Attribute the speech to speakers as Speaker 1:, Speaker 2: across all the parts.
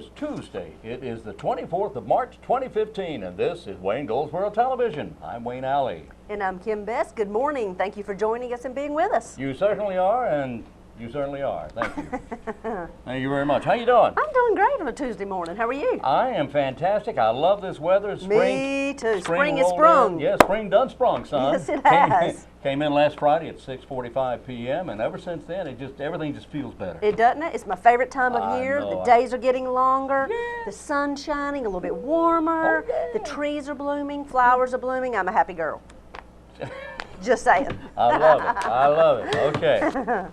Speaker 1: is Tuesday. It is the 24th of March, 2015, and this is Wayne Goldsboro Television. I'm Wayne Alley.
Speaker 2: And I'm Kim Best. Good morning. Thank you for joining us and being with us.
Speaker 1: You certainly are, and you certainly are. Thank you. Thank you very much. How you doing?
Speaker 2: I'm doing great on a Tuesday morning. How are you?
Speaker 1: I am fantastic. I love this weather.
Speaker 2: Me too. Spring has
Speaker 1: rolled
Speaker 2: sprung.
Speaker 1: in. Yeah, spring done sprung, son.
Speaker 2: Yes, it has.
Speaker 1: Came in last Friday at 6:45 p.m. and ever since then, everything just feels better.
Speaker 2: It doesn't it? It's my favorite time of year.
Speaker 1: know.
Speaker 2: The days are getting longer.
Speaker 1: Yes.
Speaker 2: The sun's shining a little bit warmer.
Speaker 1: Oh, yeah.
Speaker 2: The trees are blooming. Flowers are blooming. I'm a happy girl. Just saying.
Speaker 1: I love it. I love it. Okay.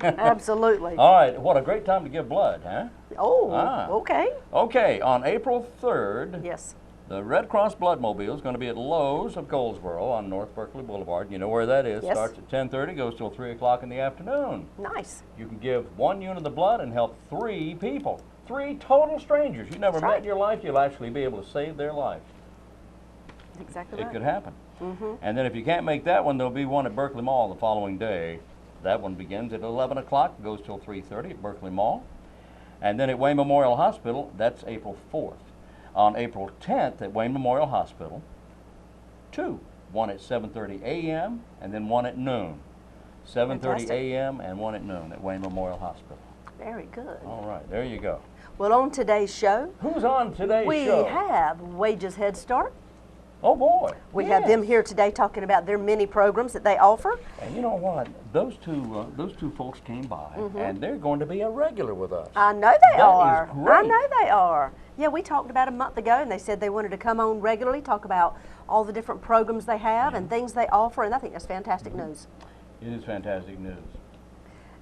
Speaker 2: Absolutely.
Speaker 1: All right. What a great time to give blood, huh?
Speaker 2: Oh, okay.
Speaker 1: Okay. On April 3rd,
Speaker 2: Yes.
Speaker 1: the Red Cross Bloodmobile is going to be at Lowe's of Goldsboro on North Berkeley Boulevard. You know where that is.
Speaker 2: Yes.
Speaker 1: Starts at 10:30, goes till 3 o'clock in the afternoon.
Speaker 2: Nice.
Speaker 1: You can give 1 unit of blood and help 3 people. 3 total strangers you never
Speaker 2: That's
Speaker 1: met
Speaker 2: right.
Speaker 1: in your life. You'll actually be able to save their life.
Speaker 2: Exactly
Speaker 1: It
Speaker 2: right.
Speaker 1: could happen.
Speaker 2: Mm-hmm.
Speaker 1: And then if you can't make that one, there'll be one at Berkeley Mall the following day. That one begins at 11 o'clock, goes till 3:30 at Berkeley Mall. And then at Wayne Memorial Hospital, that's April 4th. On April 10th at Wayne Memorial Hospital, 2. One at 7:30 a.m. and then one at noon. 7:30
Speaker 2: Fantastic.
Speaker 1: a.m. and one at noon at Wayne Memorial Hospital.
Speaker 2: Very good.
Speaker 1: All right, there you go.
Speaker 2: Well, on today's show,
Speaker 1: Who's on today's
Speaker 2: we
Speaker 1: show?
Speaker 2: have Wages Headstart.
Speaker 1: Oh boy.
Speaker 2: We have them here today talking about their many programs that they offer.
Speaker 1: And you know what? Those two folks came by, and they're going to be a regular with us.
Speaker 2: I know they
Speaker 1: That
Speaker 2: are.
Speaker 1: is
Speaker 2: I
Speaker 1: great.
Speaker 2: know they are. Yeah, we talked about a month ago, and they said they wanted to come on regularly, talk about all the different programs they have and things they offer, and I think that's fantastic news.
Speaker 1: It is fantastic news.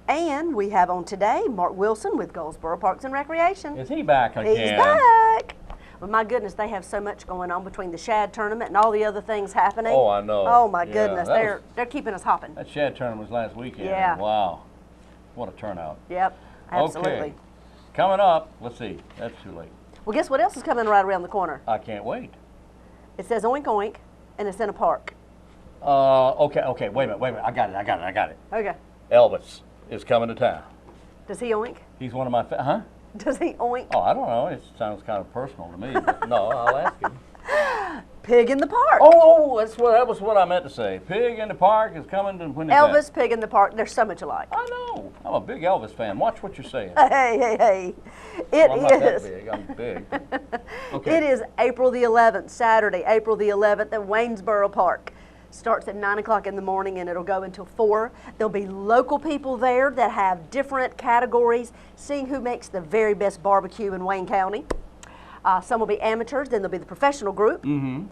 Speaker 2: And we have on today Mark Wilson with Goldsboro Parks and Recreation.
Speaker 1: Is he back again?
Speaker 2: He's back. Well, my goodness, they have so much going on between the Shad tournament and all the other things happening.
Speaker 1: Oh, I know.
Speaker 2: Oh my
Speaker 1: Yeah,
Speaker 2: goodness,
Speaker 1: that
Speaker 2: they're keeping us hopping.
Speaker 1: That Shad tournament was last weekend.
Speaker 2: Yeah.
Speaker 1: Wow. What a turnout.
Speaker 2: Yep, absolutely.
Speaker 1: Okay. Coming up, let's see. That's too late.
Speaker 2: Well, guess what else is coming right around the corner?
Speaker 1: I can't wait.
Speaker 2: It says Oink Oink, and it's in a park.
Speaker 1: Okay. Wait a minute. I got it.
Speaker 2: Okay.
Speaker 1: Elvis is coming to town.
Speaker 2: Does he oink?
Speaker 1: He's one of my huh?
Speaker 2: Does he oink?
Speaker 1: Oh, I don't know. It sounds kind of personal to me. But no, I'll ask him.
Speaker 2: Pig in the Park.
Speaker 1: Oh, that was what I meant to say. Pig in the Park is coming to when is that?
Speaker 2: Elvis, Pig in the Park. They're so much alike.
Speaker 1: I know. I'm a big Elvis fan. Watch what you're saying.
Speaker 2: Hey. It
Speaker 1: Well, I'm not that
Speaker 2: is.
Speaker 1: big. I'm big. Okay.
Speaker 2: It is April the 11th, Saturday, April the 11th at Waynesboro Park. Starts at 9 o'clock in the morning and it'll go until 4. There'll be local people there that have different categories, seeing who makes the very best barbecue in Wayne County. Some will be amateurs, then there'll be the professional group. Then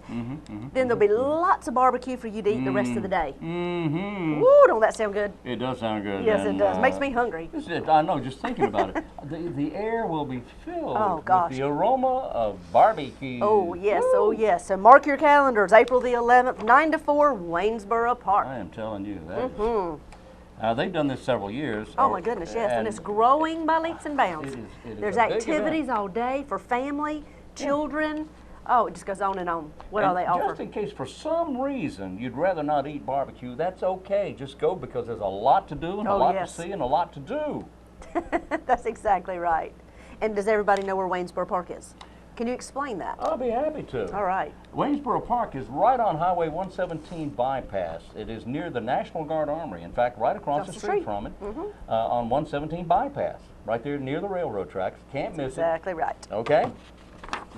Speaker 2: there'll be lots of barbecue for you to eat the rest of the day.
Speaker 1: Mm-hmm.
Speaker 2: Woo, don't that sound good?
Speaker 1: It does sound good.
Speaker 2: Yes, it
Speaker 1: and,
Speaker 2: does. Makes me hungry.
Speaker 1: I know, just thinking about it. The air will be filled
Speaker 2: Oh, gosh.
Speaker 1: with the aroma of barbecue.
Speaker 2: Oh, yes,
Speaker 1: Woo.
Speaker 2: oh, yes. So mark your calendars, April the 11th, 9 to 4, Waynesboro Park.
Speaker 1: I am telling you that. They've done this several years.
Speaker 2: Oh my goodness, yes, and it's growing by leaps and bounds.
Speaker 1: It is
Speaker 2: There's
Speaker 1: a big
Speaker 2: activities
Speaker 1: event.
Speaker 2: all day for family, children. Oh, it just goes on and on. What all they
Speaker 1: And
Speaker 2: offer.
Speaker 1: just in case for some reason you'd rather not eat barbecue, that's okay. Just go because there's a lot to do and a
Speaker 2: Oh,
Speaker 1: lot
Speaker 2: yes.
Speaker 1: to see and a lot to do.
Speaker 2: That's exactly right. And does everybody know where Waynesboro Park is? Can you explain that?
Speaker 1: I'll be happy to.
Speaker 2: All right.
Speaker 1: Waynesboro Park is right on Highway 117 bypass. It is near the National Guard Armory. In fact, right across the street from it on 117 bypass, right there near the railroad tracks. Can't miss
Speaker 2: Exactly right.
Speaker 1: it. Okay?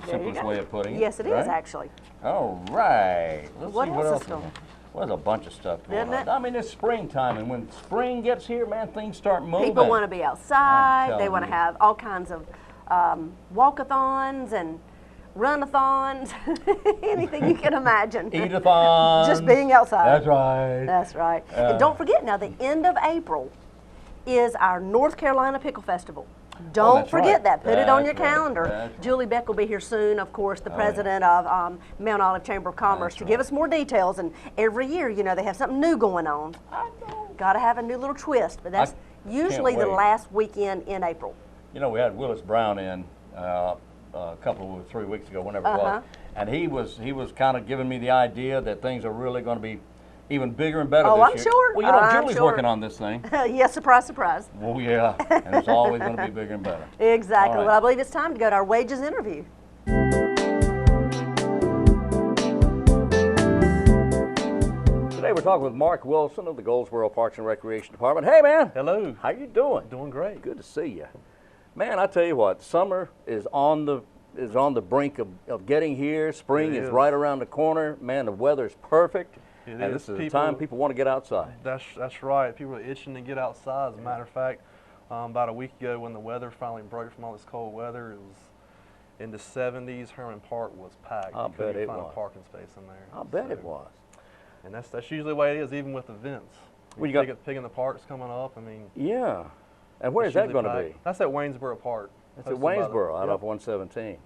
Speaker 2: There you
Speaker 1: Simplest
Speaker 2: go.
Speaker 1: way of putting it.
Speaker 2: Yes, it is
Speaker 1: right?
Speaker 2: actually.
Speaker 1: All right. Let's
Speaker 2: What
Speaker 1: see
Speaker 2: else is
Speaker 1: else.
Speaker 2: going on?
Speaker 1: Well, there's a bunch of stuff going
Speaker 2: Isn't
Speaker 1: on.
Speaker 2: it?
Speaker 1: I mean, it's springtime, and when spring gets here, man, things start moving.
Speaker 2: People want to be outside. They
Speaker 1: telling
Speaker 2: want to
Speaker 1: you.
Speaker 2: have all kinds of walkathons and runathons, anything you can imagine.
Speaker 1: Eat-a-thons.
Speaker 2: Just being outside.
Speaker 1: That's right.
Speaker 2: That's right. And don't forget now, the end of April is our North Carolina Pickle Festival. Don't
Speaker 1: that's
Speaker 2: forget
Speaker 1: right.
Speaker 2: that. Put it on
Speaker 1: That's
Speaker 2: your
Speaker 1: right.
Speaker 2: calendar.
Speaker 1: That's right.
Speaker 2: Julie Beck will be here soon, of course, the
Speaker 1: yeah.
Speaker 2: president of Mount Olive Chamber of Commerce,
Speaker 1: That's
Speaker 2: to give
Speaker 1: right.
Speaker 2: us more details. And every year, you know, they have something new going on.
Speaker 1: I know.
Speaker 2: Got to have a new little twist, but that's usually the
Speaker 1: wait.
Speaker 2: last weekend in April.
Speaker 1: You know, we had Willis Brown in a couple of 3 weeks ago, whenever it was, and he was kind of giving me the idea that things are really going to be even bigger and better
Speaker 2: Oh,
Speaker 1: this
Speaker 2: I'm
Speaker 1: year.
Speaker 2: sure.
Speaker 1: Well, you know,
Speaker 2: I'm
Speaker 1: Julie's
Speaker 2: sure.
Speaker 1: working on this thing.
Speaker 2: Yes, surprise, surprise.
Speaker 1: Oh, yeah, and it's always going to be bigger and better.
Speaker 2: Exactly.
Speaker 1: All right.
Speaker 2: Well, I believe it's time to go to our wages interview.
Speaker 1: Today we're talking with Mark Wilson of the Goldsboro Parks and Recreation Department. Hey, man.
Speaker 3: Hello.
Speaker 1: How you doing?
Speaker 3: Doing great.
Speaker 1: Good to see you. Man, I tell you what, summer is on the brink of getting here. Spring
Speaker 3: It
Speaker 1: is
Speaker 3: is.
Speaker 1: right around the corner. Man, the weather's perfect.
Speaker 3: It
Speaker 1: and
Speaker 3: is.
Speaker 1: this is the time people want to get outside.
Speaker 3: That's right. People are itching to get outside. As a matter of fact, about a week ago when the weather finally broke from all this cold weather, it was in the 70s. Herman Park was packed.
Speaker 1: I'll
Speaker 3: You couldn't
Speaker 1: bet it
Speaker 3: find
Speaker 1: was.
Speaker 3: a parking space in there.
Speaker 1: I bet it
Speaker 3: So-
Speaker 1: was.
Speaker 3: And that's usually the way it is, even with events.
Speaker 1: Well, you got-
Speaker 3: Picking the Parks coming up. I mean,
Speaker 1: Yeah. And where is
Speaker 3: it's
Speaker 1: that
Speaker 3: usually
Speaker 1: going to
Speaker 3: packed.
Speaker 1: be?
Speaker 3: That's at Waynesboro Park.
Speaker 1: It's at
Speaker 3: hosted by the-
Speaker 1: Waynesboro, out
Speaker 3: yep.
Speaker 1: off 117.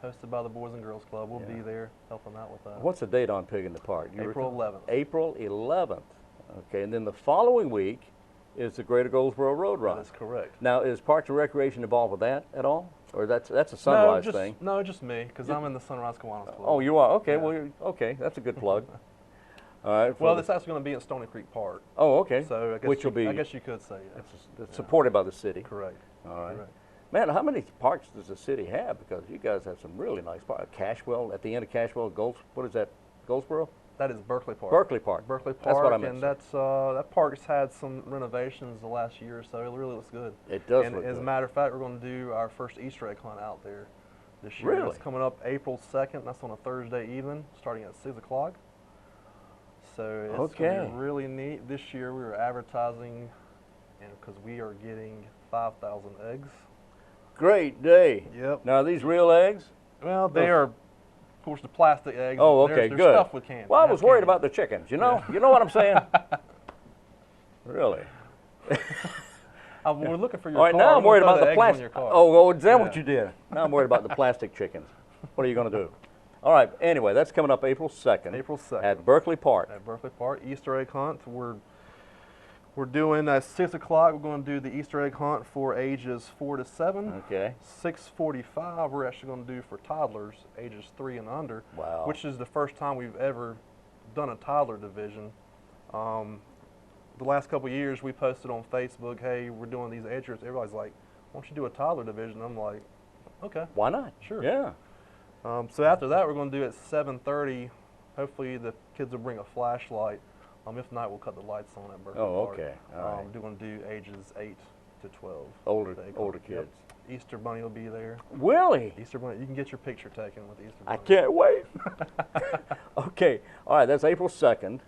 Speaker 3: Hosted by the Boys and Girls Club. We'll
Speaker 1: Yeah.
Speaker 3: be there helping out with that.
Speaker 1: What's the date on Pig in the Park? Do you
Speaker 3: April
Speaker 1: recall?
Speaker 3: 11th.
Speaker 1: April 11th. Okay, and then the following week is the Greater Goldsboro Road Run.
Speaker 3: That is correct.
Speaker 1: Now, is Parks and Recreation involved with that at all? Or that's a Sunrise thing?
Speaker 3: No, just me, because I'm in the Sunrise Kiwanis Club.
Speaker 1: Oh, you are? Okay,
Speaker 3: Yeah.
Speaker 1: well, okay, that's a good plug. All right.
Speaker 3: Well,
Speaker 1: for
Speaker 3: it's actually going to be at Stony Creek Park.
Speaker 1: oh, okay.
Speaker 3: So I guess
Speaker 1: Which will be
Speaker 3: I guess you could say yes.
Speaker 1: it's supported by the city.
Speaker 3: Correct.
Speaker 1: All right.
Speaker 3: Correct.
Speaker 1: Man, how many parks does the city have? Because you guys have some really nice parks. Cashwell, at the end of Cashwell, what is that, Goldsboro?
Speaker 3: That is Berkeley Park.
Speaker 1: Berkeley Park.
Speaker 3: Berkeley Park.
Speaker 1: That's what I meant
Speaker 3: And
Speaker 1: to say.
Speaker 3: that's that park's had some renovations the last year or so. It really looks good.
Speaker 1: It does
Speaker 3: And
Speaker 1: look
Speaker 3: as a
Speaker 1: good.
Speaker 3: matter of fact, we're going to do our first Easter egg hunt out there this year.
Speaker 1: Really?
Speaker 3: It's coming up April 2nd. That's on a Thursday evening, starting at 6 o'clock. So it's going to
Speaker 1: Okay.
Speaker 3: be really neat. This year we were advertising, and because we are getting 5,000 eggs.
Speaker 1: Great day.
Speaker 3: Yep.
Speaker 1: Now, are these real eggs?
Speaker 3: Well, they are, of course, the plastic eggs.
Speaker 1: Oh, okay,
Speaker 3: They're
Speaker 1: good.
Speaker 3: stuffed with candy.
Speaker 1: Well, I
Speaker 3: They
Speaker 1: was
Speaker 3: have
Speaker 1: worried
Speaker 3: candy.
Speaker 1: about the chickens. You know, you know what I'm saying? Really?
Speaker 3: We're looking for your
Speaker 1: All right,
Speaker 3: car.
Speaker 1: now
Speaker 3: We're
Speaker 1: I'm worried
Speaker 3: gonna
Speaker 1: about
Speaker 3: throw
Speaker 1: the
Speaker 3: eggs on your
Speaker 1: plastic.
Speaker 3: car.
Speaker 1: Oh, is that what
Speaker 3: Yeah.
Speaker 1: you did? Now I'm worried about the plastic chickens. What are you going to do? All right. Anyway, that's coming up April 2nd.
Speaker 3: April 2nd.
Speaker 1: At Berkeley Park.
Speaker 3: At Berkeley Park, Easter egg hunt. We're doing at 6 o'clock. We're going to do the Easter egg hunt for ages 4 to 7.
Speaker 1: Okay.
Speaker 3: 6:45. We're actually going to do for toddlers, ages 3 and under.
Speaker 1: Wow.
Speaker 3: Which is the first time we've ever done a toddler division. The last couple of years, we posted on Facebook, "Hey, we're doing these age groups." Everybody's like, "Why don't you do a toddler division?" I'm like, "Okay."
Speaker 1: Why not?
Speaker 3: Sure.
Speaker 1: Yeah.
Speaker 3: So after that, we're going to do at 7:30. Hopefully, the kids will bring a flashlight. If not, we'll cut the lights on at Berkeley
Speaker 1: Oh,
Speaker 3: Park.
Speaker 1: okay. All right.
Speaker 3: We're going to do ages 8 to 12.
Speaker 1: Older
Speaker 3: They-
Speaker 1: older
Speaker 3: yep.
Speaker 1: kids.
Speaker 3: Easter Bunny will be there.
Speaker 1: Really?
Speaker 3: Easter Bunny, you can get your picture taken with the Easter
Speaker 1: I
Speaker 3: Bunny.
Speaker 1: can't wait. Okay. All right. That's April 2nd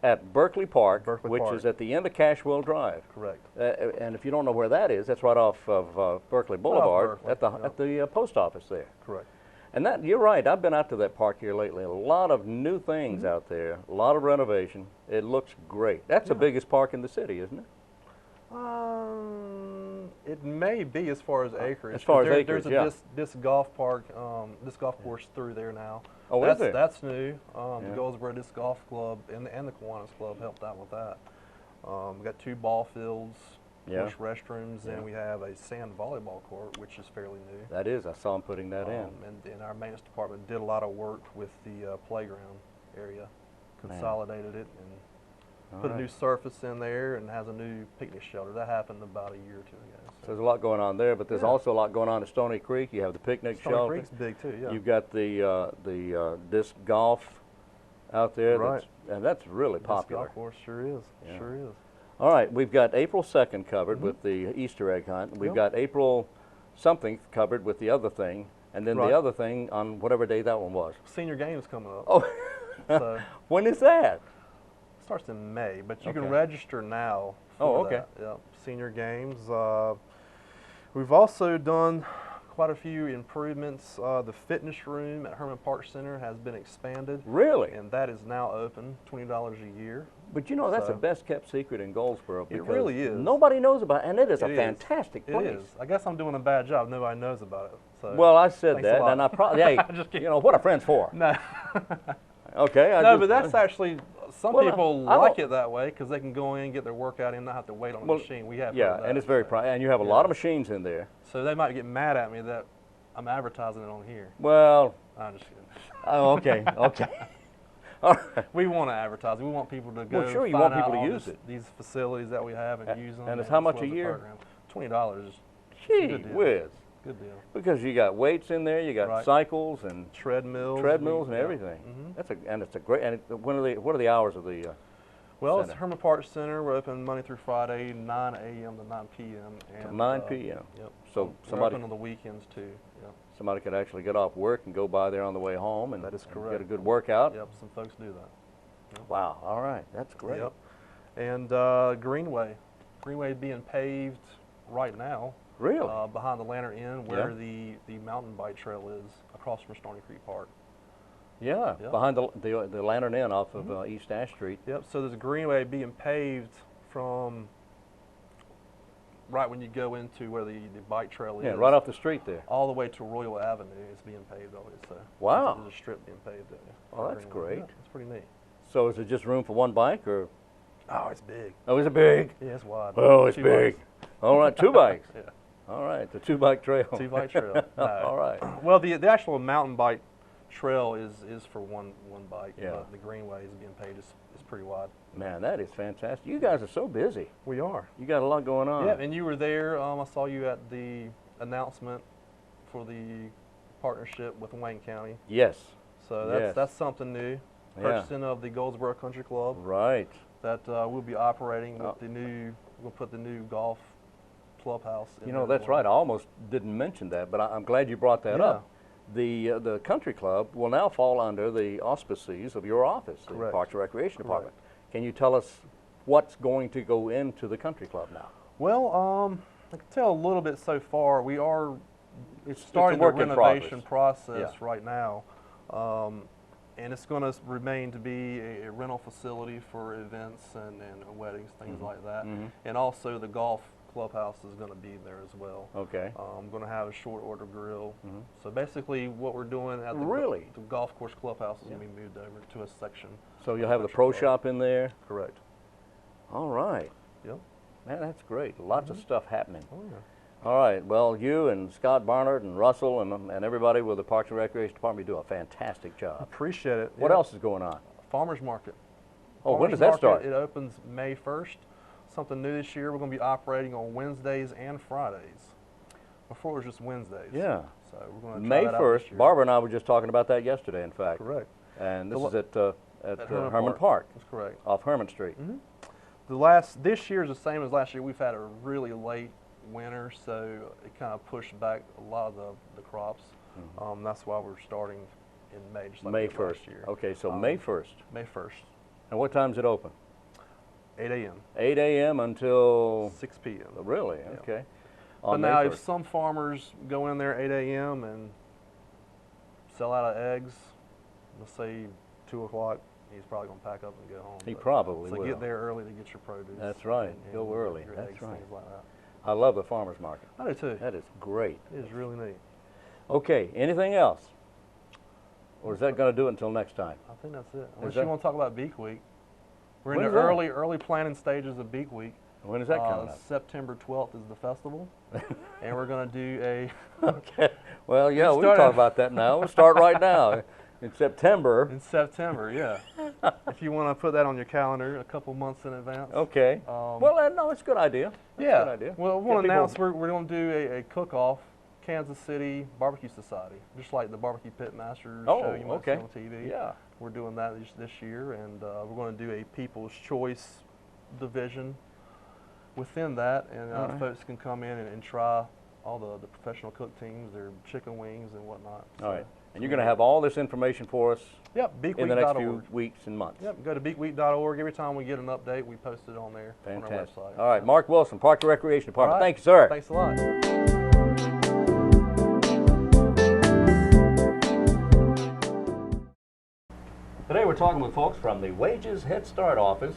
Speaker 1: at Berkeley Park,
Speaker 3: Berkeley
Speaker 1: which
Speaker 3: Park.
Speaker 1: is at the end of Cashwell Drive.
Speaker 3: Correct.
Speaker 1: And if you don't know where that is, that's right off of Berkeley Boulevard
Speaker 3: Berkeley,
Speaker 1: at the post office there.
Speaker 3: Correct.
Speaker 1: And that, you're right, I've been out to that park here lately. A lot of new things
Speaker 3: Mm-hmm.
Speaker 1: out there, a lot of renovation. It looks great. That's the biggest park in the city, isn't it?
Speaker 3: It may be as far as acreage.
Speaker 1: As far
Speaker 3: 'cause
Speaker 1: as acreage,
Speaker 3: there's a
Speaker 1: yeah.
Speaker 3: disc golf park, disc golf course through there now.
Speaker 1: Oh, is
Speaker 3: that's,
Speaker 1: there?
Speaker 3: That's new.
Speaker 1: Yeah.
Speaker 3: The Goldsboro Disc Golf Club and the Kiwanis Club helped out with that. We got 2 ball fields,
Speaker 1: Yeah.
Speaker 3: push restrooms,
Speaker 1: Yeah.
Speaker 3: and we have a sand volleyball court, which is fairly new.
Speaker 1: That is, I saw him putting that in.
Speaker 3: And our maintenance department did a lot of work with the playground area, consolidated it, and
Speaker 1: All
Speaker 3: put
Speaker 1: right.
Speaker 3: a new surface in there, and has a new picnic shelter. That happened about a year or 2 ago.
Speaker 1: So there's a lot going on there, but there's
Speaker 3: Yeah.
Speaker 1: also a lot going on at Stony Creek. You have the picnic
Speaker 3: Stony
Speaker 1: shelter.
Speaker 3: Creek's big too, yeah.
Speaker 1: You've got the disc golf out there.
Speaker 3: Right.
Speaker 1: And that's really
Speaker 3: Disc
Speaker 1: popular.
Speaker 3: golf course sure is.
Speaker 1: Yeah.
Speaker 3: Sure is.
Speaker 1: All right, we've got April 2nd covered with the Easter egg hunt. We've
Speaker 3: Yep.
Speaker 1: got April something covered with the other thing, and then
Speaker 3: Right.
Speaker 1: the other thing on whatever day that one was.
Speaker 3: Senior games coming up.
Speaker 1: Oh,
Speaker 3: So
Speaker 1: when is that?
Speaker 3: it starts in May, but you
Speaker 1: Okay.
Speaker 3: can register now.
Speaker 1: Oh,
Speaker 3: for
Speaker 1: okay.
Speaker 3: that. Yep. Senior games. We've also done quite a few improvements. The fitness room at Herman Park Center has been expanded.
Speaker 1: Really?
Speaker 3: And that is now open, $20 a year.
Speaker 1: But you know, that's the
Speaker 3: So-
Speaker 1: best kept secret in Goldsboro.
Speaker 3: It
Speaker 1: because
Speaker 3: really is.
Speaker 1: Nobody knows about it, and it is a
Speaker 3: It is.
Speaker 1: fantastic
Speaker 3: It
Speaker 1: place.
Speaker 3: is. I guess I'm doing a bad job. Nobody knows about it. So
Speaker 1: Well, I said
Speaker 3: thanks a
Speaker 1: that,
Speaker 3: lot.
Speaker 1: and I probably, hey,
Speaker 3: Just kidding.
Speaker 1: you know, what are friends for?
Speaker 3: No.
Speaker 1: Okay. I
Speaker 3: No,
Speaker 1: just-
Speaker 3: but that's actually, some
Speaker 1: Well,
Speaker 3: people
Speaker 1: I don't-
Speaker 3: like it that way because they can go in, get their workout in, not have to wait on the
Speaker 1: Well,
Speaker 3: machine. We have
Speaker 1: yeah,
Speaker 3: that,
Speaker 1: and it's very
Speaker 3: so.
Speaker 1: and you have a lot of machines in there.
Speaker 3: So they might get mad at me that I'm advertising it on here.
Speaker 1: Well,
Speaker 3: I'm just kidding.
Speaker 1: oh, okay, okay. All right.
Speaker 3: We want to advertise. We want people to go.
Speaker 1: Well, sure, you
Speaker 3: find
Speaker 1: want people
Speaker 3: out
Speaker 1: to
Speaker 3: all
Speaker 1: use it.
Speaker 3: these facilities that we have and use them.
Speaker 1: and it's how much a
Speaker 3: as well as the
Speaker 1: year?
Speaker 3: program. $20.
Speaker 1: Gee
Speaker 3: Good deal.
Speaker 1: whiz.
Speaker 3: Good deal.
Speaker 1: Because you got weights in there, you got
Speaker 3: Right.
Speaker 1: cycles and
Speaker 3: Treadmills.
Speaker 1: treadmills and
Speaker 3: yeah.
Speaker 1: everything.
Speaker 3: Mhm.
Speaker 1: And it's a great. And what are the hours of the?
Speaker 3: Well, it's
Speaker 1: Center.
Speaker 3: Herman Park Center. We're open Monday through Friday, 9 a.m. to 9 p.m.
Speaker 1: Till
Speaker 3: and,
Speaker 1: 9 p.m.
Speaker 3: Yep.
Speaker 1: So
Speaker 3: We're
Speaker 1: somebody
Speaker 3: open on the weekends too. Yep.
Speaker 1: somebody could actually get off work and go by there on the way home and,
Speaker 3: That is
Speaker 1: and
Speaker 3: correct.
Speaker 1: get a good workout.
Speaker 3: Yep. Some folks do that.
Speaker 1: Wow. All right. That's great.
Speaker 3: Yep. And Greenway being paved right now.
Speaker 1: Really?
Speaker 3: Behind the Lantern Inn, where
Speaker 1: Yeah.
Speaker 3: the mountain bike trail is, across from Stony Creek Park.
Speaker 1: Yeah.
Speaker 3: Yep.
Speaker 1: Behind the Lantern Inn off of East Ash Street.
Speaker 3: Yep. So there's a greenway being paved from right when you go into where the bike trail
Speaker 1: Yeah.
Speaker 3: is.
Speaker 1: Right off the street there.
Speaker 3: All the way to Royal Avenue is being paved always. So
Speaker 1: Wow.
Speaker 3: there's a strip being paved there.
Speaker 1: Oh, that's
Speaker 3: Greenway.
Speaker 1: great.
Speaker 3: Yeah, it's pretty neat.
Speaker 1: So is it just room for one bike or?
Speaker 3: Oh, it's big.
Speaker 1: Oh, is it big?
Speaker 3: Yeah, it's wide.
Speaker 1: Oh, it's
Speaker 3: 2
Speaker 1: big.
Speaker 3: bikes.
Speaker 1: All right. 2 bikes.
Speaker 3: Yeah.
Speaker 1: All right. The 2-bike trail.
Speaker 3: 2-bike trail. No.
Speaker 1: All right.
Speaker 3: Well, the actual mountain bike trail is for one bike.
Speaker 1: Yeah.
Speaker 3: But the greenway is being paved. It's pretty wide.
Speaker 1: Man, that is fantastic. You guys are so busy.
Speaker 3: We are.
Speaker 1: You got a lot going on.
Speaker 3: Yeah, and you were there. I saw you at the announcement for the partnership with Wayne County.
Speaker 1: Yes.
Speaker 3: So
Speaker 1: Yes.
Speaker 3: that's something new.
Speaker 1: Yeah.
Speaker 3: Purchasing of the Goldsboro Country Club
Speaker 1: Right.
Speaker 3: that we'll be operating with
Speaker 1: Oh.
Speaker 3: the new. We'll put the new golf clubhouse. in
Speaker 1: You know,
Speaker 3: there as
Speaker 1: that's
Speaker 3: well.
Speaker 1: right. I almost didn't mention that, but I'm glad you brought that
Speaker 3: Yeah.
Speaker 1: up. The country club will now fall under the auspices of your office, the
Speaker 3: Correct.
Speaker 1: Parks and Recreation
Speaker 3: Correct.
Speaker 1: Department. Can you tell us what's going to go into the country club now?
Speaker 3: Well, I can tell a little bit so far. We are
Speaker 1: It's a
Speaker 3: starting the
Speaker 1: work in
Speaker 3: renovation
Speaker 1: progress.
Speaker 3: process
Speaker 1: Yeah.
Speaker 3: right now, and it's going to remain to be a rental facility for events and weddings, things like that.
Speaker 1: Mhm.
Speaker 3: And also the golf clubhouse is going to be there as well.
Speaker 1: Okay.
Speaker 3: I'm going to have a short order grill.
Speaker 1: Mhm.
Speaker 3: So basically, what we're doing at the,
Speaker 1: Really?
Speaker 3: the golf course clubhouse is going to be moved over to a section.
Speaker 1: So you'll
Speaker 3: of
Speaker 1: have the
Speaker 3: country
Speaker 1: pro
Speaker 3: club.
Speaker 1: shop in there?
Speaker 3: Correct.
Speaker 1: All right.
Speaker 3: Yep.
Speaker 1: Man, that's great. Lots of stuff happening.
Speaker 3: Oh yeah.
Speaker 1: All right. Well, you and Scott Barnard and Russell and everybody with the Parks and Recreation Department do a fantastic job.
Speaker 3: Appreciate it.
Speaker 1: What
Speaker 3: Yeah.
Speaker 1: else is going on?
Speaker 3: Farmers market.
Speaker 1: Oh, when
Speaker 3: Farmers
Speaker 1: does that
Speaker 3: market,
Speaker 1: start?
Speaker 3: It opens May 1st. Something new this year. We're going to be operating on Wednesdays and Fridays. Before it was just Wednesdays.
Speaker 1: Yeah.
Speaker 3: So we're going to
Speaker 1: May
Speaker 3: try that out this
Speaker 1: 1st.
Speaker 3: year.
Speaker 1: Barbara and I were just talking about that yesterday, in fact.
Speaker 3: Correct.
Speaker 1: And this
Speaker 3: The
Speaker 1: is at
Speaker 3: Herman
Speaker 1: Herman
Speaker 3: Park.
Speaker 1: Park,
Speaker 3: That's correct.
Speaker 1: off Herman Street.
Speaker 3: This year is the same as last year. We've had a really late winter, so it kind of pushed back a lot of the crops. That's why we're starting in May, just like
Speaker 1: May
Speaker 3: we did last
Speaker 1: 1st.
Speaker 3: year.
Speaker 1: Okay, so May 1st.
Speaker 3: May 1st,
Speaker 1: And what time is it open?
Speaker 3: 8 a.m.,
Speaker 1: 8 a.m. until,
Speaker 3: 6 p.m.
Speaker 1: really?
Speaker 3: Yeah.
Speaker 1: Okay.
Speaker 3: But
Speaker 1: On May
Speaker 3: now, if
Speaker 1: 1st.
Speaker 3: some farmers go in there 8 a.m. and sell out of eggs, let's say 2 o'clock, he's probably going to pack up and go home.
Speaker 1: He
Speaker 3: But-
Speaker 1: probably
Speaker 3: So
Speaker 1: will.
Speaker 3: get there early to get your produce.
Speaker 1: That's right.
Speaker 3: and
Speaker 1: Go
Speaker 3: your
Speaker 1: early. That's
Speaker 3: eggs,
Speaker 1: right.
Speaker 3: Things like that.
Speaker 1: I love the farmer's market.
Speaker 3: I do too.
Speaker 1: That is great.
Speaker 3: It is really neat.
Speaker 1: Okay, anything else? Or is that going to do it until next time?
Speaker 3: I think that's it. Unless
Speaker 1: that-
Speaker 3: you want to talk about Beak Week. We're in
Speaker 1: When
Speaker 3: the
Speaker 1: is that?
Speaker 3: early planning stages of Beak Week.
Speaker 1: When is that coming up?
Speaker 3: September 12th is the festival, and we're going to do a
Speaker 1: Okay. Well, yeah, we can
Speaker 3: started-
Speaker 1: talk about that now. We'll start right now. In September.
Speaker 3: in September. Yeah, if you want to put that on your calendar a couple months in advance.
Speaker 1: Okay. Well, no, it's a good idea. That's
Speaker 3: Yeah.
Speaker 1: a good idea.
Speaker 3: Well, I
Speaker 1: Get
Speaker 3: want to
Speaker 1: people-
Speaker 3: announce we're going to do a cook-off, Kansas City Barbecue Society, just like the Barbecue Pit Masters
Speaker 1: Oh,
Speaker 3: show you might
Speaker 1: okay.
Speaker 3: see on TV.
Speaker 1: Yeah.
Speaker 3: We're doing that this year, and we're going to do a People's Choice division within that, and
Speaker 1: All right.
Speaker 3: folks can come in and try all the professional cook teams, their chicken wings and whatnot.
Speaker 1: All right. And you're going to have all this information for us
Speaker 3: Yep,
Speaker 1: in the next few
Speaker 3: beakweek.org.
Speaker 1: weeks and months.
Speaker 3: Yep, go to beakweek.org. Every time we get an update, we post it on there on our
Speaker 1: Fantastic.
Speaker 3: website.
Speaker 1: All right, Mark Wilson, Park and Recreation Department.
Speaker 3: All right.
Speaker 1: Thank you, sir.
Speaker 3: Thanks a lot.
Speaker 1: Today we're talking with folks from the Wages Headstart office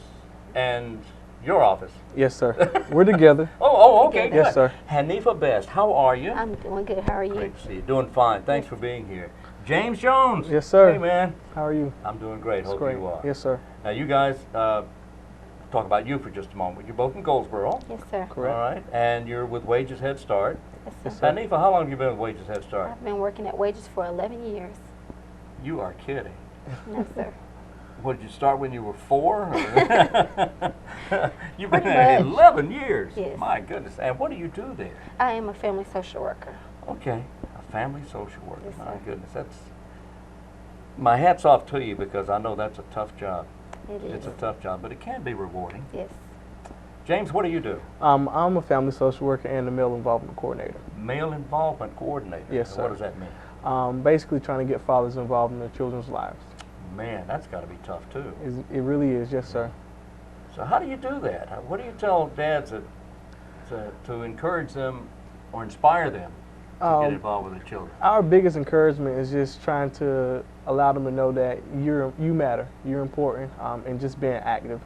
Speaker 1: and your office.
Speaker 4: Yes, sir. We're together.
Speaker 1: Okay, good.
Speaker 4: Yes, sir.
Speaker 1: HaNeefa Best, how are you?
Speaker 5: I'm doing good. How are you?
Speaker 1: Great to see you. Doing fine. Thanks for being here. James Jones.
Speaker 4: Yes, sir.
Speaker 1: Hey, man.
Speaker 4: How are you?
Speaker 1: I'm doing great.
Speaker 4: That's
Speaker 1: Hope
Speaker 4: great.
Speaker 1: you are.
Speaker 4: Yes, sir.
Speaker 1: Now, you guys, talk about you for just a moment. You're both in Goldsboro.
Speaker 5: Yes, sir.
Speaker 4: Correct.
Speaker 1: All right. And you're with Wages Head Start.
Speaker 5: Yes, sir.
Speaker 1: HaNeefa, how long have you been with Wages Head Start?
Speaker 5: I've been working at Wages for 11 years.
Speaker 1: You are kidding.
Speaker 5: No, sir.
Speaker 1: What, did you start when you were 4? Or You've been
Speaker 5: Pretty
Speaker 1: there
Speaker 5: much.
Speaker 1: 11 years.
Speaker 5: Yes.
Speaker 1: My goodness. And what do you do there?
Speaker 5: I am a family social worker.
Speaker 1: Okay, a family social worker.
Speaker 5: Yes,
Speaker 1: My
Speaker 5: sir.
Speaker 1: goodness, my hat's off to you because I know that's a tough job.
Speaker 5: It is.
Speaker 1: It's a tough job, but it can be rewarding.
Speaker 5: Yes.
Speaker 1: James, what do you do?
Speaker 4: I'm a family social worker and a male involvement coordinator.
Speaker 1: Male involvement coordinator.
Speaker 4: Yes,
Speaker 1: What
Speaker 4: sir.
Speaker 1: does that mean?
Speaker 4: Basically trying to get fathers involved in their children's lives.
Speaker 1: Man, that's got to be tough too.
Speaker 4: It really is, yes, sir.
Speaker 1: So how do you do that? What do you tell dads to encourage them or inspire them to get
Speaker 4: Um,
Speaker 1: involved with their children?
Speaker 4: Our biggest encouragement is just trying to allow them to know that you matter, you're important, and just being active.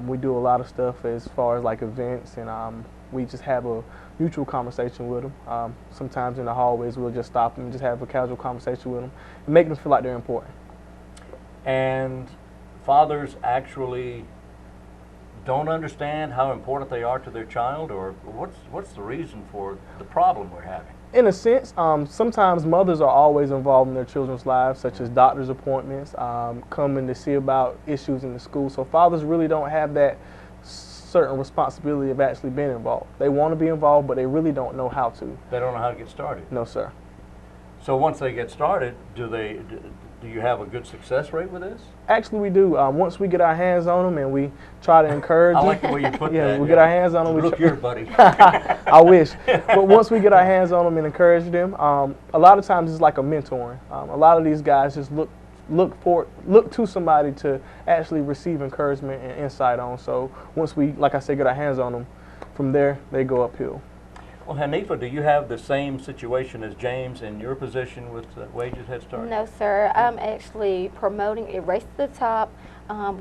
Speaker 4: We do a lot of stuff as far as like events, and we just have a mutual conversation with them. Sometimes in the hallways we'll just stop them and just have a casual conversation with them and make them feel like they're important.
Speaker 1: And fathers actually don't understand how important they are to their child, or what's the reason for the problem we're having?
Speaker 4: In a sense, sometimes mothers are always involved in their children's lives, such as doctor's appointments, coming to see about issues in the school. So fathers really don't have that certain responsibility of actually being involved. They want to be involved, but they really don't know how to.
Speaker 1: They don't know how to get started.
Speaker 4: No, sir.
Speaker 1: So once they get started, do you have a good success rate with this?
Speaker 4: Actually, we do. Once we get our hands on them and we try to encourage
Speaker 1: I
Speaker 4: them.
Speaker 1: like the way you put
Speaker 4: Yeah,
Speaker 1: that.
Speaker 4: we get our hands on them.
Speaker 1: Look here, buddy.
Speaker 4: I wish. But once we get our hands on them and encourage them, a lot of times it's like a mentoring. A lot of these guys just look to somebody to actually receive encouragement and insight on. So once we, like I said, get our hands on them, from there they go uphill.
Speaker 1: Well, HaNeefa, do you have the same situation as James in your position with Wages Head Start?
Speaker 5: No, sir. I'm actually promoting a Race to the Top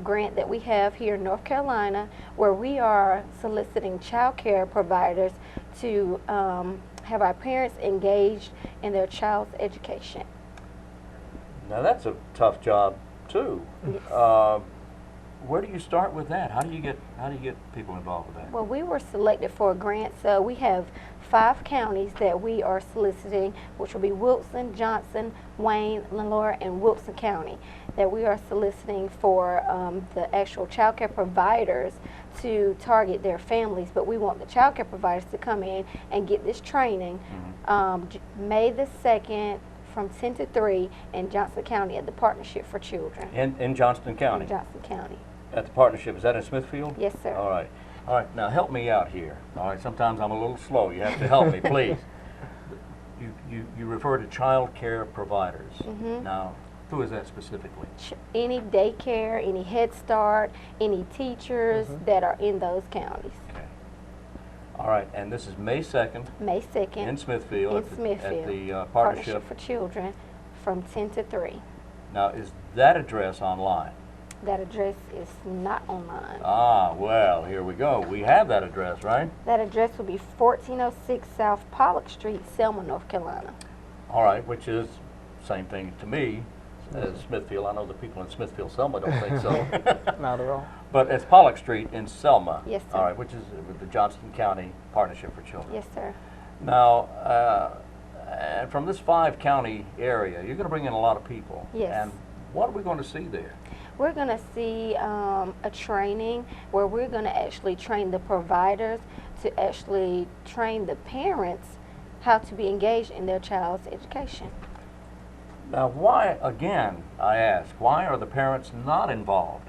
Speaker 5: grant that we have here in North Carolina, where we are soliciting child care providers to have our parents engaged in their child's education.
Speaker 1: Now that's a tough job too.
Speaker 5: Yes.
Speaker 1: Where do you start with that? How do you get people involved with that?
Speaker 5: Well, we were selected for a grant, so we have 5 counties that we are soliciting, which will be Wilson, Johnson, Wayne, Lenore, and Wilson County, that we are soliciting for the actual child care providers to target their families. But we want the child care providers to come in and get this training May the 2nd from 10 to 3 in Johnson County at the Partnership for Children.
Speaker 1: In Johnston County?
Speaker 5: In Johnson County.
Speaker 1: At the partnership, is that in Smithfield?
Speaker 5: Yes, sir.
Speaker 1: All right. All right, now help me out here. All right, sometimes I'm a little slow. You have to help me, please. You refer to child care providers. Now, who is that specifically?
Speaker 5: Any daycare, any Headstart, any teachers that are in those counties.
Speaker 1: Okay. All right, and this is May 2nd
Speaker 5: May 2nd.
Speaker 1: in Smithfield.
Speaker 5: In Smithfield.
Speaker 1: At the partnership.
Speaker 5: for Children from 10 to 3.
Speaker 1: Now, is that address online?
Speaker 5: That address is not online.
Speaker 1: Ah, well, here we go. We have that address, right?
Speaker 5: That address will be 1406 South Pollock Street, Selma, North Carolina.
Speaker 1: All right, which is same thing to me as Smithfield. I know the people in Smithfield, Selma don't think so.
Speaker 4: Not at all.
Speaker 1: But it's Pollock Street in Selma.
Speaker 5: Yes, sir.
Speaker 1: All right, which is with the Johnston County Partnership for Children.
Speaker 5: Yes, sir.
Speaker 1: Now, from this 5-county area, you're going to bring in a lot of people.
Speaker 5: Yes.
Speaker 1: And what are we going to see there?
Speaker 5: We're going to see a training where we're going to actually train the providers to actually train the parents how to be engaged in their child's education.
Speaker 1: Now, why, again, I ask, why are the parents not involved?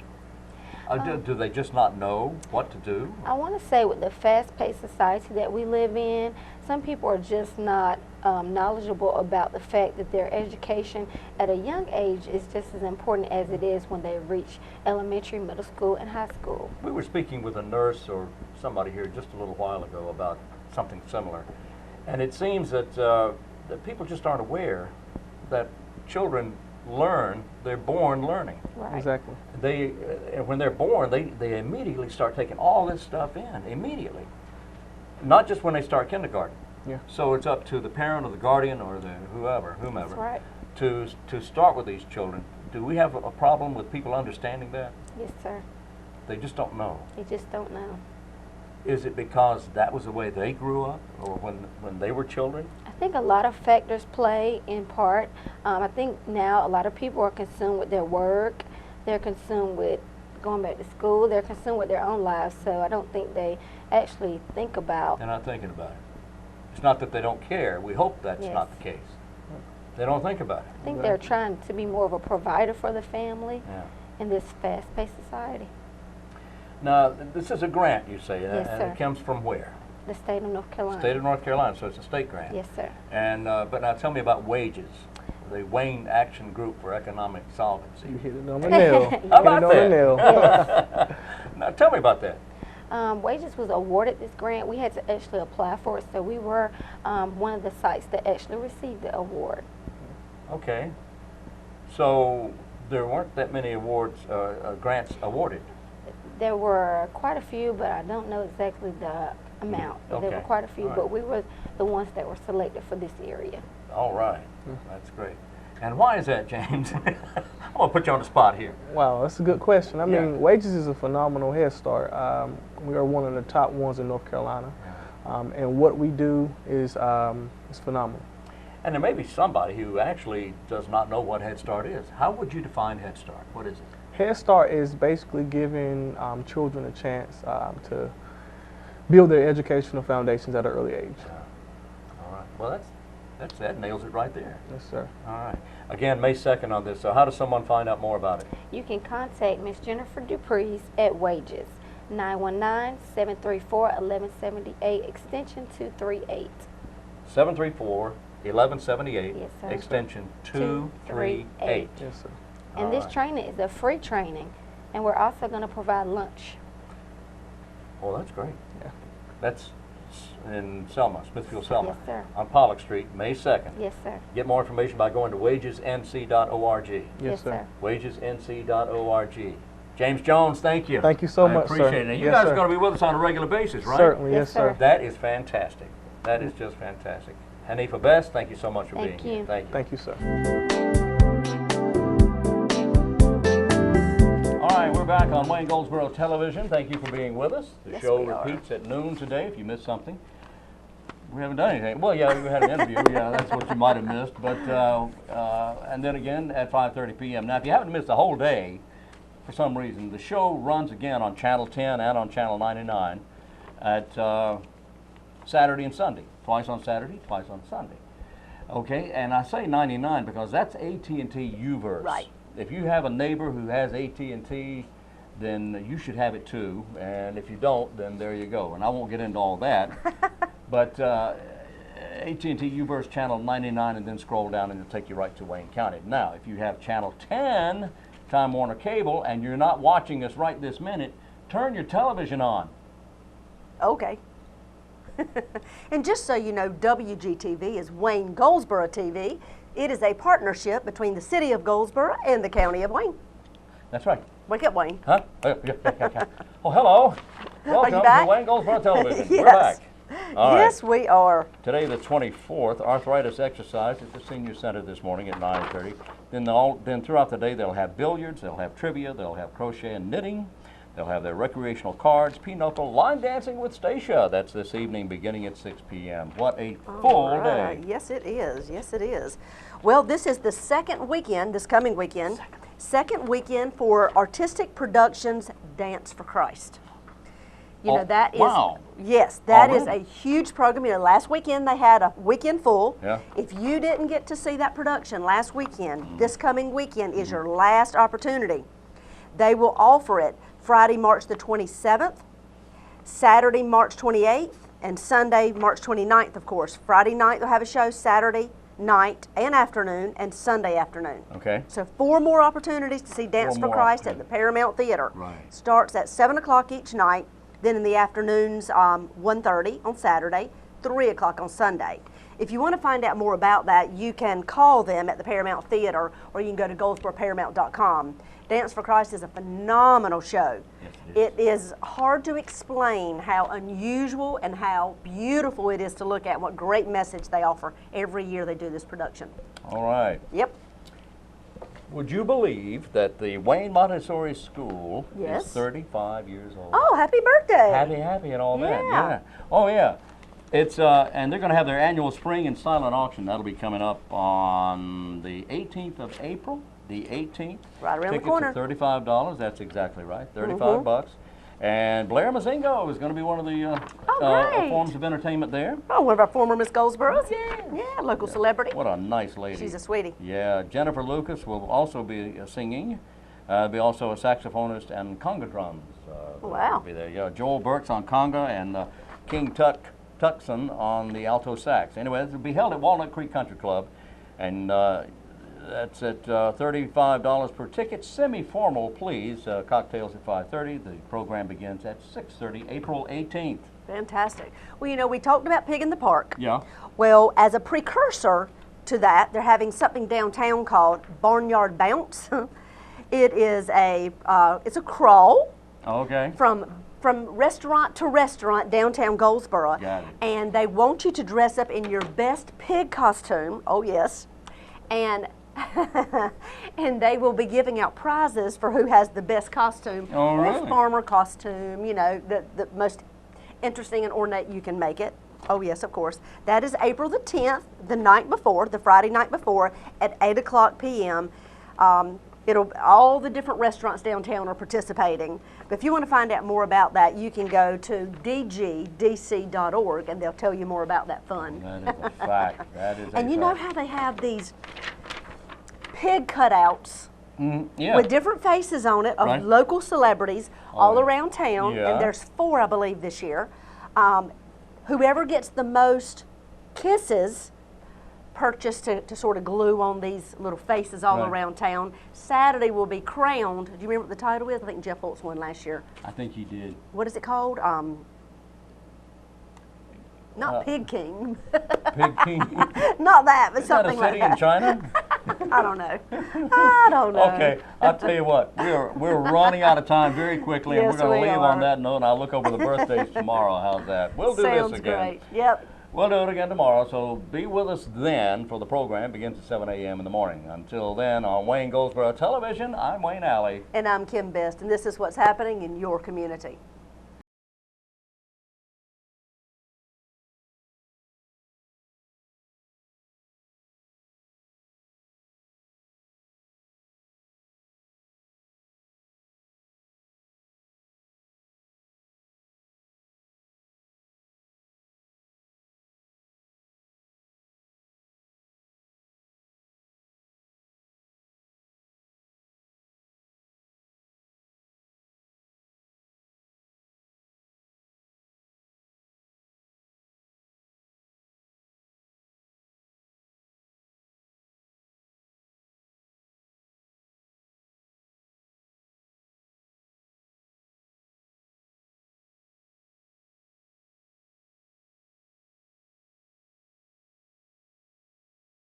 Speaker 1: Do they just not know what to do?
Speaker 5: I want to say with the fast-paced society that we live in, some people are just not knowledgeable about the fact that their education at a young age is just as important as it is when they reach elementary, middle school, and high school.
Speaker 1: We were speaking with a nurse or somebody here just a little while ago about something similar. And it seems that, that people just aren't aware that children learn, they're born learning.
Speaker 5: Right.
Speaker 4: Exactly.
Speaker 1: They, when they're born, they immediately start taking all this stuff in, immediately. Not just when they start kindergarten.
Speaker 4: Yeah.
Speaker 1: So it's up to the parent or the guardian or the whomever,
Speaker 5: That's right.
Speaker 1: to start with these children. Do we have a problem with people understanding that?
Speaker 5: Yes, sir.
Speaker 1: They just don't know.
Speaker 5: You just don't know.
Speaker 1: Is it because that was the way they grew up, or when they were children?
Speaker 5: I think a lot of factors play in part. I think now a lot of people are consumed with their work, they're consumed with going back to school. They're consumed with their own lives, so I don't think they actually think about.
Speaker 1: They're not thinking about it. It's not that they don't care. We hope that's
Speaker 5: Yes.
Speaker 1: not the case. They don't think about it.
Speaker 5: I think they're trying to be more of a provider for the family
Speaker 1: Yeah.
Speaker 5: in this fast-paced society.
Speaker 1: Now, this is a grant, you say,
Speaker 5: Yes,
Speaker 1: and
Speaker 5: sir.
Speaker 1: it comes from where?
Speaker 5: The state of North Carolina.
Speaker 1: State of North Carolina, so it's a state grant.
Speaker 5: Yes, sir.
Speaker 1: And but now tell me about wages. The Wayne Action Group for Economic Solvency.
Speaker 4: You hit it on the nail.
Speaker 1: How
Speaker 4: Hit
Speaker 1: about
Speaker 4: it on the
Speaker 1: that?
Speaker 4: nail.
Speaker 1: Now tell me about that.
Speaker 5: Wages was awarded this grant. We had to actually apply for it, so we were one of the sites that actually received the award.
Speaker 1: Okay. So there weren't that many awards, grants awarded.
Speaker 5: There were quite a few, but I don't know exactly the amount. There
Speaker 1: Okay.
Speaker 5: were quite a few,
Speaker 1: All right.
Speaker 5: but we were the ones that were selected for this area.
Speaker 1: All right. That's great. And why is that, James? I'm going to put you on the spot here.
Speaker 4: Wow, that's a good question. I
Speaker 1: Yeah.
Speaker 4: mean, Wages is a phenomenal head start. We are one of the top ones in North Carolina, and what we do is phenomenal.
Speaker 1: And there may be somebody who actually does not know what Head Start is. How would you define Head Start? What is it?
Speaker 4: Head Start is basically giving children a chance to build their educational foundations at an early age.
Speaker 1: All right. Well, that nails it right there.
Speaker 4: Yes, sir.
Speaker 1: All right. Again, May 2nd on this. So how does someone find out more about it?
Speaker 5: You can contact Ms. Jennifer Dupreez at Wages, 919-734-1178, extension 238.
Speaker 1: 734-1178,
Speaker 5: Yes, sir.
Speaker 1: extension 238.
Speaker 4: Yes, sir.
Speaker 5: And
Speaker 1: All
Speaker 5: this
Speaker 1: right.
Speaker 5: training is a free training, and we're also going to provide lunch.
Speaker 1: Well, that's great.
Speaker 4: Yeah.
Speaker 1: That's in Selma, Smithfield, Selma.
Speaker 5: Yes, sir.
Speaker 1: On Pollock Street, May 2nd.
Speaker 5: Yes, sir.
Speaker 1: Get more information by going to wagesnc.org.
Speaker 4: Yes, sir.
Speaker 1: wagesnc.org. James Jones, thank you.
Speaker 4: Thank you so
Speaker 1: I
Speaker 4: much, sir.
Speaker 1: appreciate it. And you
Speaker 4: Yes,
Speaker 1: guys
Speaker 4: sir.
Speaker 1: are going to be with us on a regular basis, right?
Speaker 4: Certainly,
Speaker 5: Yes,
Speaker 4: yes, sir.
Speaker 5: sir.
Speaker 1: That is fantastic. That is just fantastic. HaNeefa Best, thank you so much for
Speaker 5: Thank
Speaker 1: being here.
Speaker 5: you.
Speaker 1: Thank you.
Speaker 4: Thank you, sir.
Speaker 1: All right, we're back on Wayne Goldsboro Television. Thank you for being with us. The
Speaker 2: Yes,
Speaker 1: show
Speaker 2: we are.
Speaker 1: repeats at noon today if you missed something. We haven't done anything. Well, yeah, we had an interview. Yeah, that's what you might have missed. But and then again at 5:30 p.m. Now, if you haven't missed the whole day, for some reason, the show runs again on Channel 10 and on Channel 99 at Saturday and Sunday. Twice on Saturday, twice on Sunday. Okay, and I say 99 because that's AT&T UVerse.
Speaker 2: Right.
Speaker 1: If you have a neighbor who has AT&T, then you should have it too. And if you don't, then there you go. And I won't get into all that. But AT&T UVerse Channel 99, and then scroll down and it'll take you right to Wayne County. Now, if you have Channel 10, Time Warner Cable, and you're not watching us right this minute, turn your television on.
Speaker 2: Okay. And just so you know, WGTV is Wayne Goldsboro TV. It is a partnership between the city of Goldsboro and the county of Wayne.
Speaker 1: That's right.
Speaker 2: Wake up, Wayne.
Speaker 1: Huh? Oh, hello. Welcome
Speaker 2: back?
Speaker 1: to Wayne Goldsboro Television. We're
Speaker 2: Yes.
Speaker 1: back. All right.
Speaker 2: Yes, we are.
Speaker 1: Today, the 24th, arthritis exercise at the senior center this morning at 9:30. Then throughout the day, they'll have billiards, they'll have trivia, they'll have crochet and knitting, they'll have their recreational cards, pinochle, line dancing with Stacia. That's this evening, beginning at 6 p.m. What a full
Speaker 2: All right.
Speaker 1: day!
Speaker 2: Yes, it is. Yes, it is. Well, this is the second weekend, this coming weekend, second weekend for Artistic Productions Dance for Christ. You know,
Speaker 1: Oh,
Speaker 2: that is,
Speaker 1: wow.
Speaker 2: yes, that is
Speaker 1: Already?
Speaker 2: a huge program. You know, last weekend they had a weekend full.
Speaker 1: Yeah.
Speaker 2: If you didn't get to see that production last weekend, this coming weekend is your last opportunity. They will offer it Friday, March the 27th, Saturday, March 28th, and Sunday, March 29th, of course. Friday night they'll have a show, Saturday night and afternoon, and Sunday afternoon.
Speaker 1: Okay.
Speaker 2: So 4 more opportunities to see Dance
Speaker 1: Four
Speaker 2: for
Speaker 1: more
Speaker 2: Christ at the Paramount Theater.
Speaker 1: Right.
Speaker 2: Starts at 7 o'clock each night, then in the afternoons, 1:30 on Saturday, 3 o'clock on Sunday. If you want to find out more about that, you can call them at the Paramount Theater, or you can go to goldsboroparamount.com. Dance for Christ is a phenomenal show.
Speaker 1: Yes,
Speaker 2: It is hard to explain how unusual and how beautiful it is to look at, what great message they offer every year they do this production.
Speaker 1: All right.
Speaker 2: Yep.
Speaker 1: Would you believe that the Wayne Montessori School
Speaker 2: Yes.
Speaker 1: is 35 years old?
Speaker 2: Oh, happy birthday.
Speaker 1: Happy and all that.
Speaker 2: Yeah.
Speaker 1: Yeah. Oh, yeah. It's and they're going to have their annual spring and silent auction. That'll be coming up on the 18th of April. The 18th.
Speaker 2: Right around the
Speaker 1: Tickets
Speaker 2: corner.
Speaker 1: are $35. That's exactly right. 35 bucks. And Blair Mazingo is going to be one of the
Speaker 2: great.
Speaker 1: forms of entertainment there.
Speaker 2: Oh, one of our former Miss Goldsboros. Yeah, local celebrity.
Speaker 1: What a nice lady.
Speaker 2: She's a sweetie.
Speaker 1: Yeah, Jennifer Lucas will also be singing. There'll be also a saxophonist and conga drums.
Speaker 2: Wow.
Speaker 1: Will be there. Yeah, Joel Burks on conga and King Tuckson on the alto sax. Anyway, this will be held at Walnut Creek Country Club, and that's at $35 per ticket. Semi-formal, please. Cocktails at 5:30. The program begins at 6:30, April 18th.
Speaker 2: Fantastic. Well, you know, we talked about Pig in the Park.
Speaker 1: Yeah.
Speaker 2: Well, as a precursor to that, they're having something downtown called Barnyard Bounce. It is it's a crawl
Speaker 1: Okay.
Speaker 2: from restaurant to restaurant downtown Goldsboro.
Speaker 1: Got it.
Speaker 2: And they want you to dress up in your best pig costume. Oh yes. And and they will be giving out prizes for who has the best costume
Speaker 1: Oh,
Speaker 2: or
Speaker 1: really?
Speaker 2: farmer costume, you know, the most interesting and ornate you can make it. Oh yes, of course. That is April the 10th, the night before, the Friday night before, at 8:00 p.m. All the different restaurants downtown are participating. But if you want to find out more about that, you can go to dgdc.org and they'll tell you more about that fun.
Speaker 1: That is a fact. That is a
Speaker 2: And you know
Speaker 1: fact.
Speaker 2: how they have these pig cutouts
Speaker 1: Yeah.
Speaker 2: with different faces on it of
Speaker 1: Right.
Speaker 2: local celebrities all
Speaker 1: Oh,
Speaker 2: around town,
Speaker 1: yeah.
Speaker 2: and there's 4, I believe, this year. Whoever gets the most kisses purchased to sort of glue on these little faces all
Speaker 1: Right.
Speaker 2: around town. Saturday will be crowned. Do you remember what the title is? I think Jeff Holtz won last year.
Speaker 1: I think he did.
Speaker 2: What is it called? Not Pig King.
Speaker 1: Pig King.
Speaker 2: Not that, but
Speaker 1: Is that a
Speaker 2: something like
Speaker 1: city in
Speaker 2: that.
Speaker 1: China?
Speaker 2: I don't know. I don't know.
Speaker 1: Okay, I'll tell you what, we're running out of time very quickly, and
Speaker 2: Yes,
Speaker 1: we're going
Speaker 2: we
Speaker 1: to leave on
Speaker 2: are.
Speaker 1: that note, and I'll look over the birthdays tomorrow. How's that? We'll do
Speaker 2: Sounds
Speaker 1: this again.
Speaker 2: great. Yep.
Speaker 1: We'll do it again tomorrow, so be with us then for the program. It begins at 7 a.m. in the morning. Until then, on Wayne Goldsboro Television, I'm Wayne Alley.
Speaker 2: And I'm Kim Best, and this is what's happening in your community.